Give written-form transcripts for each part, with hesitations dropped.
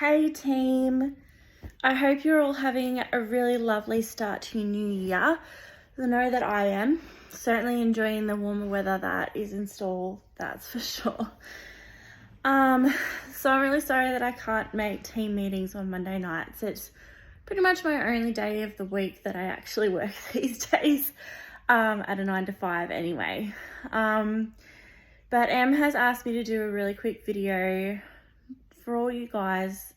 Hey team, I hope you're all having a really lovely start to your new year. I know that I am. Certainly enjoying the warmer weather that is in store, that's for sure. So I'm really sorry that I can't make team meetings on Monday nights. It's pretty much my only day of the week that I actually work these days, at a 9 to 5 anyway. But Em has asked me to do a really quick video for all you guys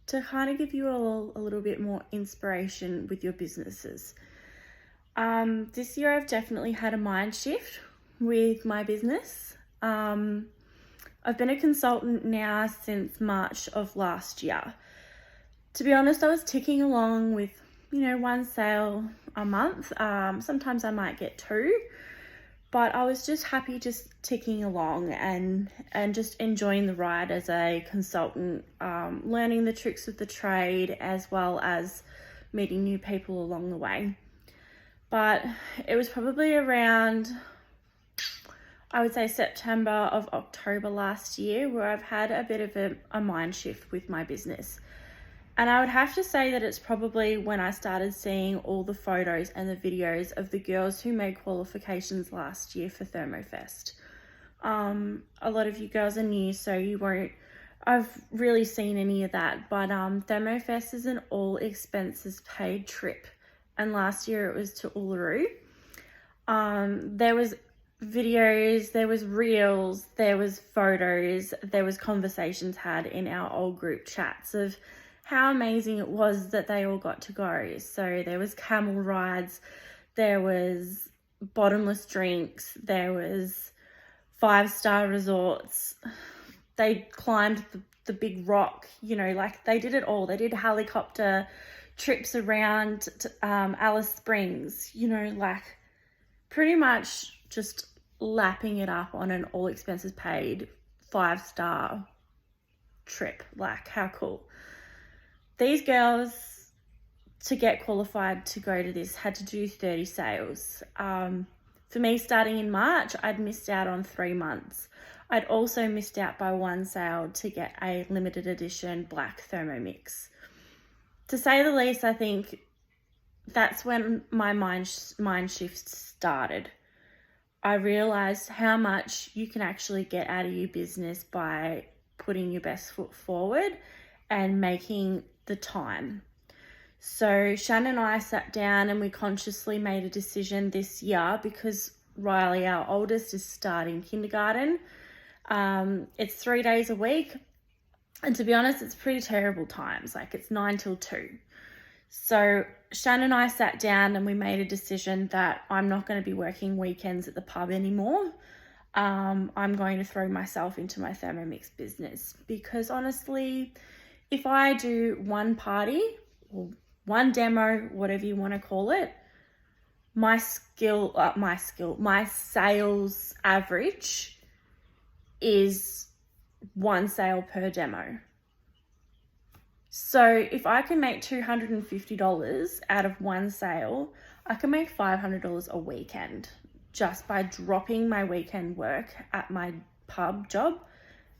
to kind of give you all a little bit more inspiration with your businesses. This year I've definitely had a mind shift with my business. I've been a consultant now since March of last year. To be honest, I was ticking along with, one sale a month. Sometimes I might get two, but I was just happy just ticking along and just enjoying the ride as a consultant, learning the tricks of the trade as well as meeting new people along the way. But it was probably around, I would say September of October last year where I've had a bit of a mind shift with my business. And I would have to say that it's probably when I started seeing all the photos and the videos of the girls who made qualifications last year for ThermoFest. A lot of you girls are new, so you won't have really seen any of that. But ThermoFest is an all expenses paid trip. And last year it was to Uluru. There was videos, there was reels, there was photos, there was conversations had in our old group chats of how amazing it was that they all got to go. So there was camel rides, there was bottomless drinks, there was 5-star resorts. They climbed the big rock, they did it all. They did helicopter trips around Alice Springs, pretty much just lapping it up on an all expenses paid 5-star trip. How cool. These girls, to get qualified to go to this, had to do 30 sales. For me, starting in March, I'd missed out on 3 months. I'd also missed out by one sale to get a limited edition black Thermomix. To say the least, I think that's when my mind shift started. I realized how much you can actually get out of your business by putting your best foot forward and making the time. So Shannon and I sat down and we consciously made a decision this year because Riley, our oldest, is starting kindergarten. It's 3 days a week. And to be honest, it's pretty terrible times. It's 9 till 2. So Shannon and I sat down and we made a decision that I'm not going to be working weekends at the pub anymore. I'm going to throw myself into my Thermomix business because honestly, if I do one party or one demo, whatever you want to call it, my sales average is one sale per demo. So if I can make $250 out of one sale, I can make $500 a weekend just by dropping my weekend work at my pub job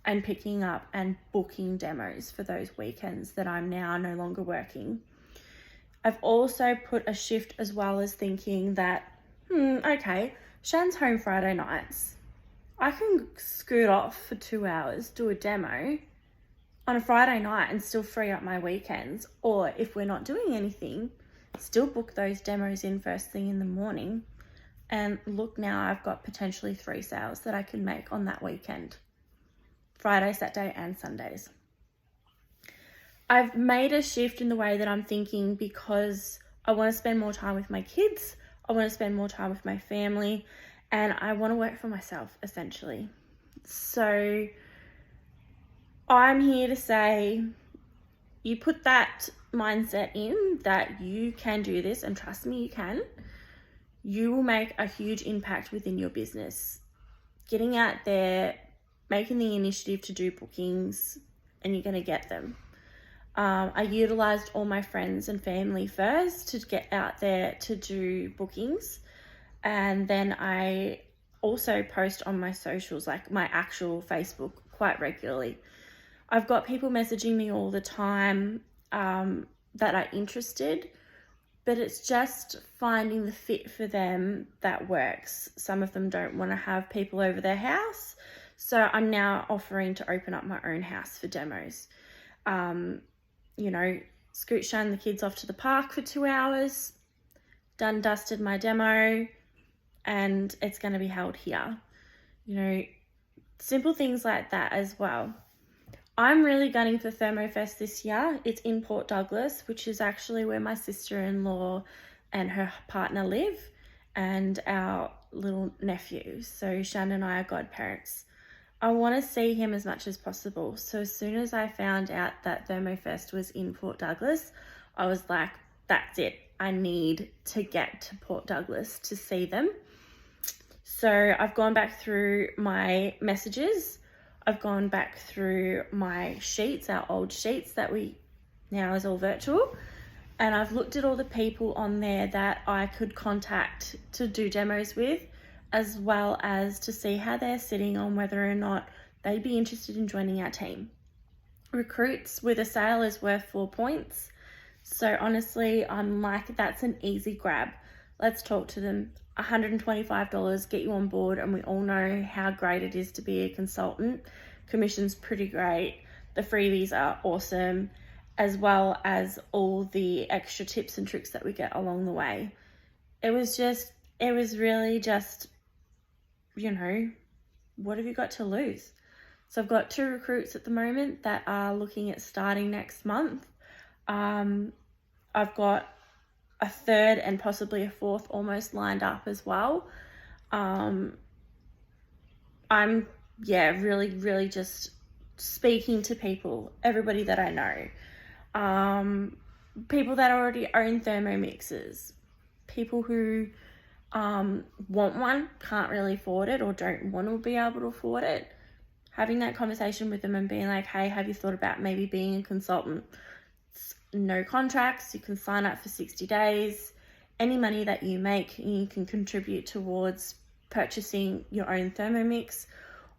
and picking up and booking demos for those weekends that I'm now no longer working. I've also put a shift as well as thinking that, okay, Shan's home Friday nights. I can scoot off for 2 hours, do a demo on a Friday night and still free up my weekends. Or if we're not doing anything, still book those demos in first thing in the morning. And look, now I've got potentially 3 sales that I can make on that weekend. Friday, Saturday, and Sundays. I've made a shift in the way that I'm thinking because I want to spend more time with my kids. I want to spend more time with my family. And I want to work for myself, essentially. So I'm here to say, you put that mindset in that you can do this, and trust me, you can. You will make a huge impact within your business. Getting out there, making the initiative to do bookings, and you're going to get them. I utilized all my friends and family first to get out there to do bookings. And then I also post on my socials, my actual Facebook, quite regularly. I've got people messaging me all the time that are interested, but it's just finding the fit for them that works. Some of them don't want to have people over their house, so I'm now offering to open up my own house for demos. You know, scoot shine the kids off to the park for 2 hours, done dusted my demo, and it's going to be held here. You know, simple things like that as well. I'm really gunning for ThermoFest this year. It's in Port Douglas, which is actually where my sister-in-law and her partner live, and our little nephew. So Shannon and I are godparents. I want to see him as much as possible. So as soon as I found out that ThermoFest was in Port Douglas, I was like, that's it. I need to get to Port Douglas to see them. So I've gone back through my messages. I've gone back through my sheets, our old sheets that we now is all virtual. And I've looked at all the people on there that I could contact to do demos with, as well as to see how they're sitting on whether or not they'd be interested in joining our team. Recruits with a sale is worth 4 points. So honestly, I'm like, that's an easy grab. Let's talk to them. $125, get you on board, and we all know how great it is to be a consultant. Commission's pretty great. The freebies are awesome, as well as all the extra tips and tricks that we get along the way. It was really just, you know, what have you got to lose? So I've got 2 recruits at the moment that are looking at starting next month. I've got a 3rd and possibly a 4th almost lined up as well. I'm really just speaking to people, everybody that I know, people that already own Thermomixes, people who want one, can't really afford it, or don't want to be able to afford it. Having that conversation with them and being like, hey, have you thought about maybe being a consultant? No contracts, you can sign up for 60 days. Any money that you make, you can contribute towards purchasing your own Thermomix,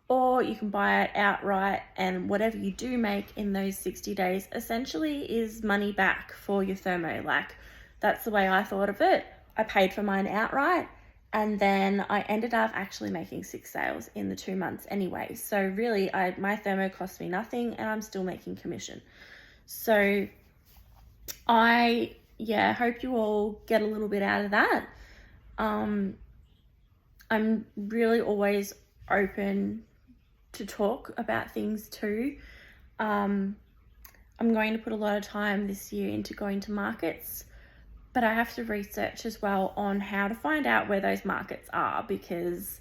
or you can buy it outright, and whatever you do make in those 60 days essentially is money back for your thermo. Like, that's the way I thought of it. I paid for mine outright, and then I ended up actually making 6 sales in the 2 months anyway. So really, my thermo cost me nothing, and I'm still making commission. So I hope you all get a little bit out of that. I'm really always open to talk about things too. I'm going to put a lot of time this year into going to markets, but I have to research as well on how to find out where those markets are, because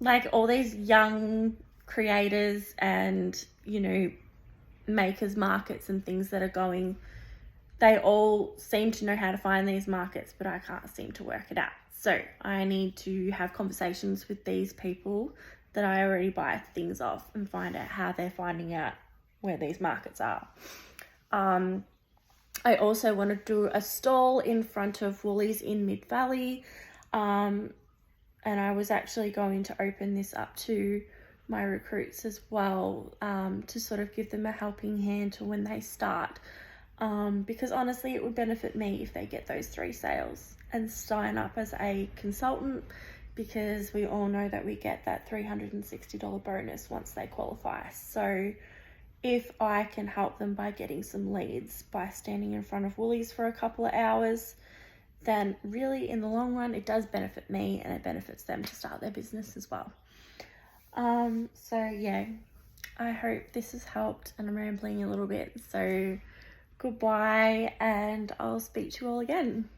like all these young creators and, you know, makers markets and things that are going, they all seem to know how to find these markets, but I can't seem to work it out. So I need to have conversations with these people that I already buy things off and find out how they're finding out where these markets are. I also want to do a stall in front of Woolies in Mid-Valley, and I was actually going to open this up to my recruits as well, to sort of give them a helping hand to when they start, because honestly it would benefit me if they get those 3 sales and sign up as a consultant, because we all know that we get that $360 bonus once they qualify. So if I can help them by getting some leads by standing in front of Woolies for a couple of hours, then really in the long run it does benefit me, and it benefits them to start their business as well. So yeah, I hope this has helped, and I'm rambling a little bit. So goodbye, and I'll speak to you all again.